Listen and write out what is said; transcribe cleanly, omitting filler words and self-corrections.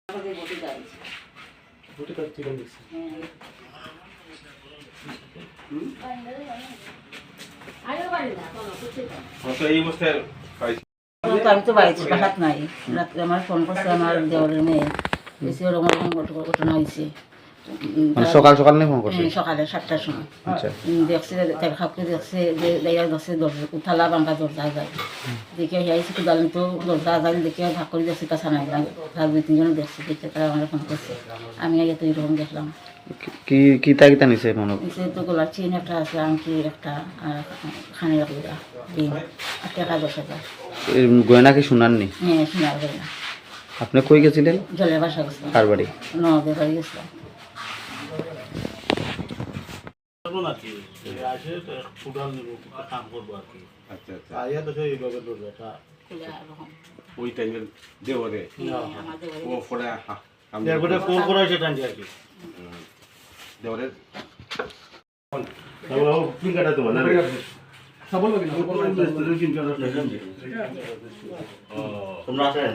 আমি তো বাড়িতে বাসাত নাই, রাত্রে আমার ফোন করছে আমার দেওয়ারের মেয়ে, বেশি ওরকম ঘটনা হয়েছে। সকাল সকাল নেই ফোন করছে? সকালে 7টার সময় আচ্ছা। দেখছে তার খাপকে দেখছে যে দেখছে উঠালা বাঙ্গা দরজা যায়, দেখে আইসি কুদালেন তো দরজা যায় দেখে ভাগ করে দেখছে তা ছানাই তার 2-3 জন দেখছে, দেখে তারা আমার ফোন করছে। আমি আগে তো এরকম দেখলাম। কি কিতা কিতা নিছে মনে নিচে তো গলার চেন একটা আছে, আংটি একটা, আর খানের একটা দিন, আর টাকা 10,000। গয়না কি শুনাননি? হ্যাঁ, শোনার যায় না। আপনি কই গেছিলেন? জলের বাসা গেছিলাম। কার বাড়ি? নদের বাড়ি গেছিলাম। ওই টাইমের দেওয়ারে ও পরে দেওয়ারের তোমরা আসেন